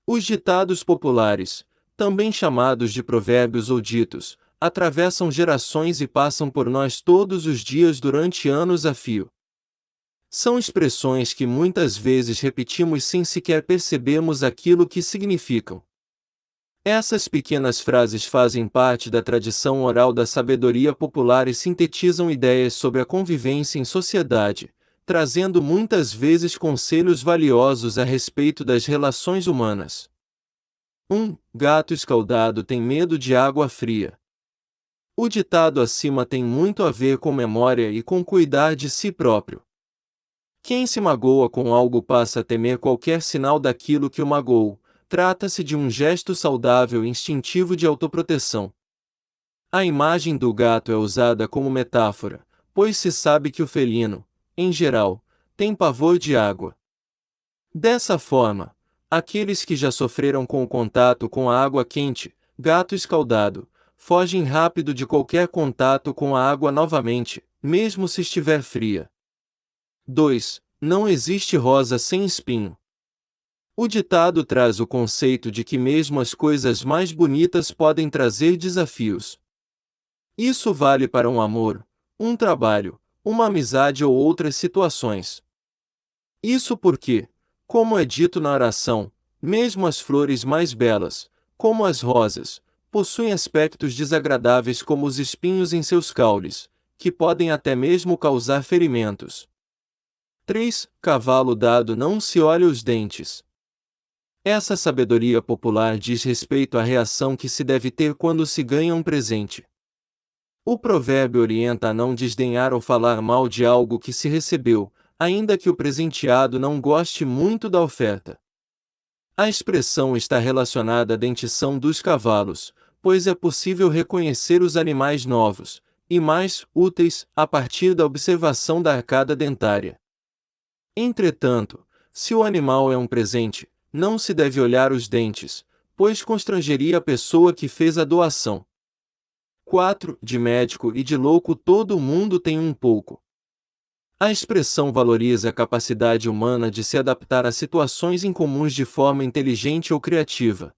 Os ditados populares, também chamados de provérbios ou ditos, atravessam gerações e passam por nós todos os dias durante anos a fio. São expressões que muitas vezes repetimos sem sequer percebermos aquilo que significam. Essas pequenas frases fazem parte da tradição oral da sabedoria popular e sintetizam ideias sobre a convivência em sociedade, trazendo muitas vezes conselhos valiosos a respeito das relações humanas. 1. Gato escaldado tem medo de água fria. O ditado acima tem muito a ver com memória e com cuidar de si próprio. Quem se magoa com algo passa a temer qualquer sinal daquilo que o magoou. Trata-se de um gesto saudável e instintivo de autoproteção. A imagem do gato é usada como metáfora, pois se sabe que o felino, em geral, tem pavor de água. Dessa forma, aqueles que já sofreram com o contato com a água quente, gato escaldado, fogem rápido de qualquer contato com a água novamente, mesmo se estiver fria. 2. Não existe rosa sem espinho. O ditado traz o conceito de que mesmo as coisas mais bonitas podem trazer desafios. Isso vale para um amor, um trabalho, uma amizade ou outras situações. Isso porque, como é dito na oração, mesmo as flores mais belas, como as rosas, possuem aspectos desagradáveis como os espinhos em seus caules, que podem até mesmo causar ferimentos. 3. Cavalo dado não se olha os dentes. Essa sabedoria popular diz respeito à reação que se deve ter quando se ganha um presente. O provérbio orienta a não desdenhar ou falar mal de algo que se recebeu, ainda que o presenteado não goste muito da oferta. A expressão está relacionada à dentição dos cavalos, pois é possível reconhecer os animais novos, e mais úteis, a partir da observação da arcada dentária. Entretanto, se o animal é um presente, não se deve olhar os dentes, pois constrangeria a pessoa que fez a doação. 4. De médico e de louco todo mundo tem um pouco. A expressão valoriza a capacidade humana de se adaptar a situações incomuns de forma inteligente ou criativa.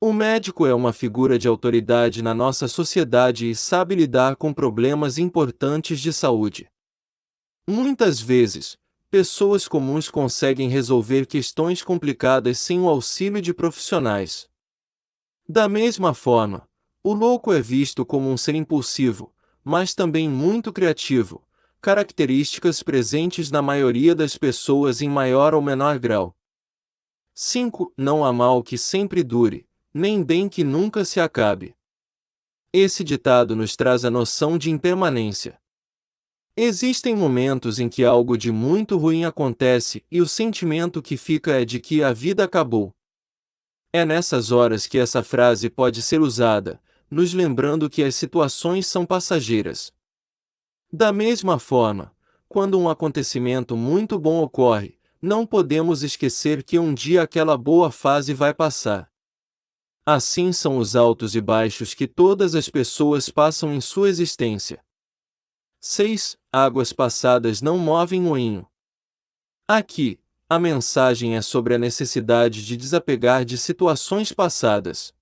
O médico é uma figura de autoridade na nossa sociedade e sabe lidar com problemas importantes de saúde. Muitas vezes, pessoas comuns conseguem resolver questões complicadas sem o auxílio de profissionais. Da mesma forma, o louco é visto como um ser impulsivo, mas também muito criativo, características presentes na maioria das pessoas em maior ou menor grau. 5. Não há mal que sempre dure, nem bem que nunca se acabe. Esse ditado nos traz a noção de impermanência. Existem momentos em que algo de muito ruim acontece e o sentimento que fica é de que a vida acabou. É nessas horas que essa frase pode ser usada, nos lembrando que as situações são passageiras. Da mesma forma, quando um acontecimento muito bom ocorre, não podemos esquecer que um dia aquela boa fase vai passar. Assim são os altos e baixos que todas as pessoas passam em sua existência. 6. Águas passadas não movem moinho. Aqui, a mensagem é sobre a necessidade de desapegar de situações passadas.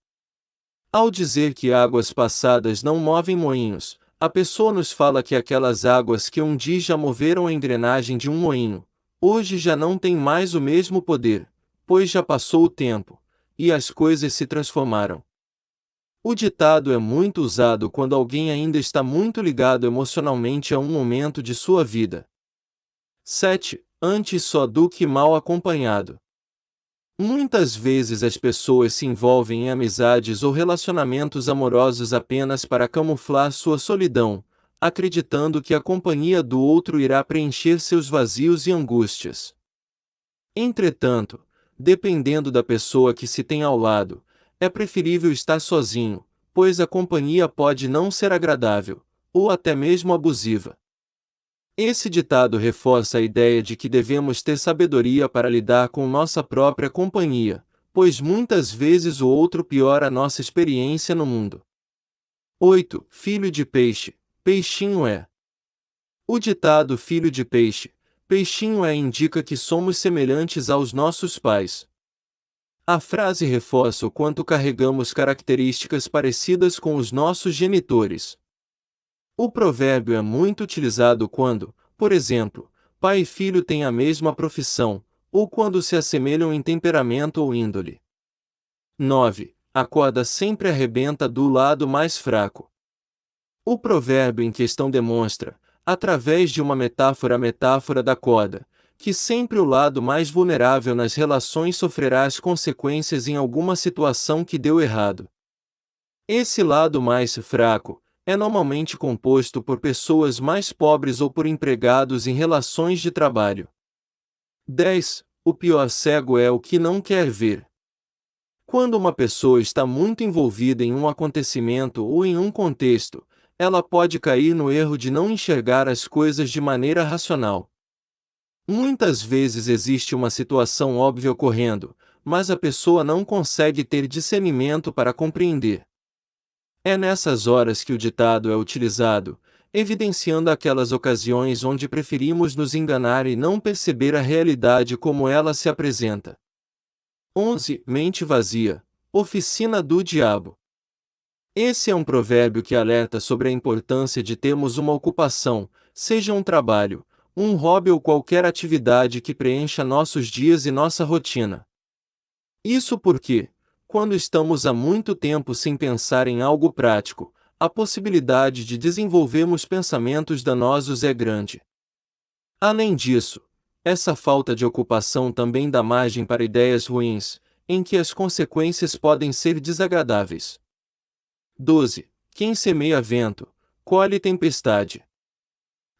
Ao dizer que águas passadas não movem moinhos, a pessoa nos fala que aquelas águas que um dia já moveram a engrenagem de um moinho, hoje já não têm mais o mesmo poder, pois já passou o tempo, e as coisas se transformaram. O ditado é muito usado quando alguém ainda está muito ligado emocionalmente a um momento de sua vida. 7. Antes só do que mal acompanhado. Muitas vezes as pessoas se envolvem em amizades ou relacionamentos amorosos apenas para camuflar sua solidão, acreditando que a companhia do outro irá preencher seus vazios e angústias. Entretanto, dependendo da pessoa que se tem ao lado, é preferível estar sozinho, pois a companhia pode não ser agradável, ou até mesmo abusiva. Esse ditado reforça a ideia de que devemos ter sabedoria para lidar com nossa própria companhia, pois muitas vezes o outro piora nossa experiência no mundo. 8. Filho de peixe, peixinho é. O ditado filho de peixe, peixinho é indica que somos semelhantes aos nossos pais. A frase reforça o quanto carregamos características parecidas com os nossos genitores. O provérbio é muito utilizado quando, por exemplo, pai e filho têm a mesma profissão, ou quando se assemelham em temperamento ou índole. 9. A corda sempre arrebenta do lado mais fraco. O provérbio em questão demonstra, através de uma metáfora, a metáfora da corda, que sempre o lado mais vulnerável nas relações sofrerá as consequências em alguma situação que deu errado. Esse lado mais fraco é normalmente composto por pessoas mais pobres ou por empregados em relações de trabalho. 10. O pior cego é o que não quer ver. Quando uma pessoa está muito envolvida em um acontecimento ou em um contexto, ela pode cair no erro de não enxergar as coisas de maneira racional. Muitas vezes existe uma situação óbvia ocorrendo, mas a pessoa não consegue ter discernimento para compreender. É nessas horas que o ditado é utilizado, evidenciando aquelas ocasiões onde preferimos nos enganar e não perceber a realidade como ela se apresenta. 11. Mente vazia, oficina do diabo. Esse é um provérbio que alerta sobre a importância de termos uma ocupação, seja um trabalho, um hobby ou qualquer atividade que preencha nossos dias e nossa rotina. Isso porque, quando estamos há muito tempo sem pensar em algo prático, a possibilidade de desenvolvermos pensamentos danosos é grande. Além disso, essa falta de ocupação também dá margem para ideias ruins, em que as consequências podem ser desagradáveis. 12. Quem semeia vento, colhe tempestade.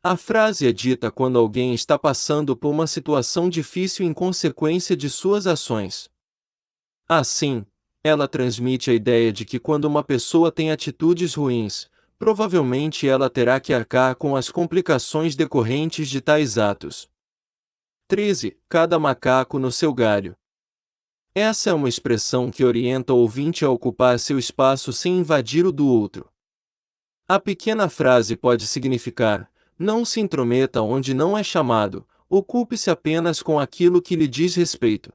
A frase é dita quando alguém está passando por uma situação difícil em consequência de suas ações. Assim, ela transmite a ideia de que quando uma pessoa tem atitudes ruins, provavelmente ela terá que arcar com as complicações decorrentes de tais atos. 13. Cada macaco no seu galho. Essa é uma expressão que orienta o ouvinte a ocupar seu espaço sem invadir o do outro. A pequena frase pode significar: não se intrometa onde não é chamado, ocupe-se apenas com aquilo que lhe diz respeito.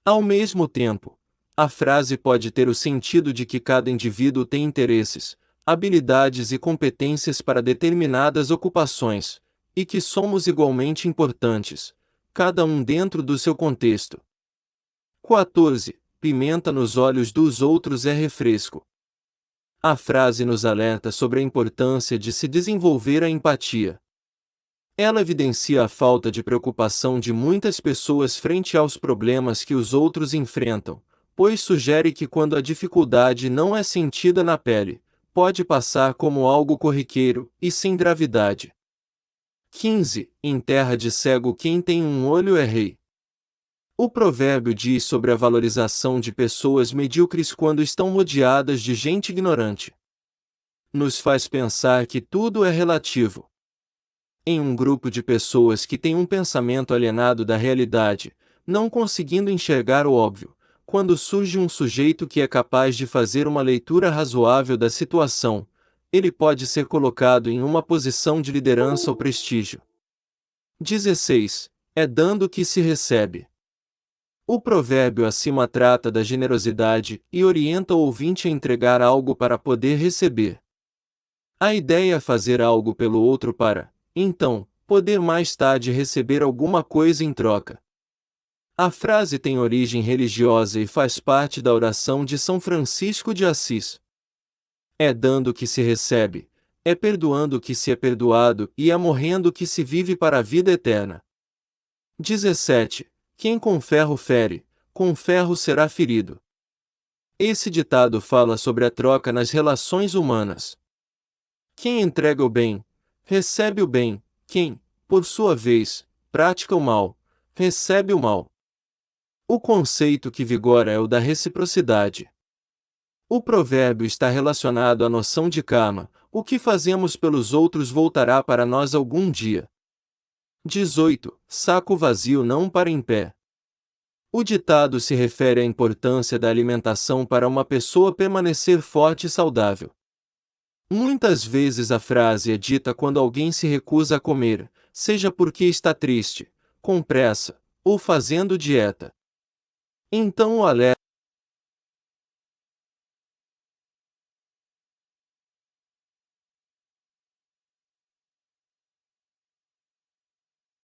Ao mesmo tempo, a frase pode ter o sentido de que cada indivíduo tem interesses, habilidades e competências para determinadas ocupações, e que somos igualmente importantes, cada um dentro do seu contexto. 14. Pimenta nos olhos dos outros é refresco. A frase nos alerta sobre a importância de se desenvolver a empatia. Ela evidencia a falta de preocupação de muitas pessoas frente aos problemas que os outros enfrentam, pois sugere que quando a dificuldade não é sentida na pele, pode passar como algo corriqueiro e sem gravidade. 15. Em terra de cego quem tem um olho é rei. O provérbio diz sobre a valorização de pessoas medíocres quando estão rodeadas de gente ignorante. Nos faz pensar que tudo é relativo. Em um grupo de pessoas que tem um pensamento alienado da realidade, não conseguindo enxergar o óbvio, quando surge um sujeito que é capaz de fazer uma leitura razoável da situação, ele pode ser colocado em uma posição de liderança ou prestígio. 16. É dando que se recebe. O provérbio acima trata da generosidade e orienta o ouvinte a entregar algo para poder receber. A ideia é fazer algo pelo outro para, então, poder mais tarde receber alguma coisa em troca. A frase tem origem religiosa e faz parte da oração de São Francisco de Assis. É dando que se recebe, é perdoando que se é perdoado e é morrendo que se vive para a vida eterna. 17. Quem com ferro fere, com ferro será ferido. Esse ditado fala sobre a troca nas relações humanas. Quem entrega o bem, recebe o bem, quem, por sua vez, pratica o mal, recebe o mal. O conceito que vigora é o da reciprocidade. O provérbio está relacionado à noção de karma, o que fazemos pelos outros voltará para nós algum dia. 18. Saco vazio não para em pé. O ditado se refere à importância da alimentação para uma pessoa permanecer forte e saudável. Muitas vezes a frase é dita quando alguém se recusa a comer, seja porque está triste, com pressa, ou fazendo dieta. Então o alerta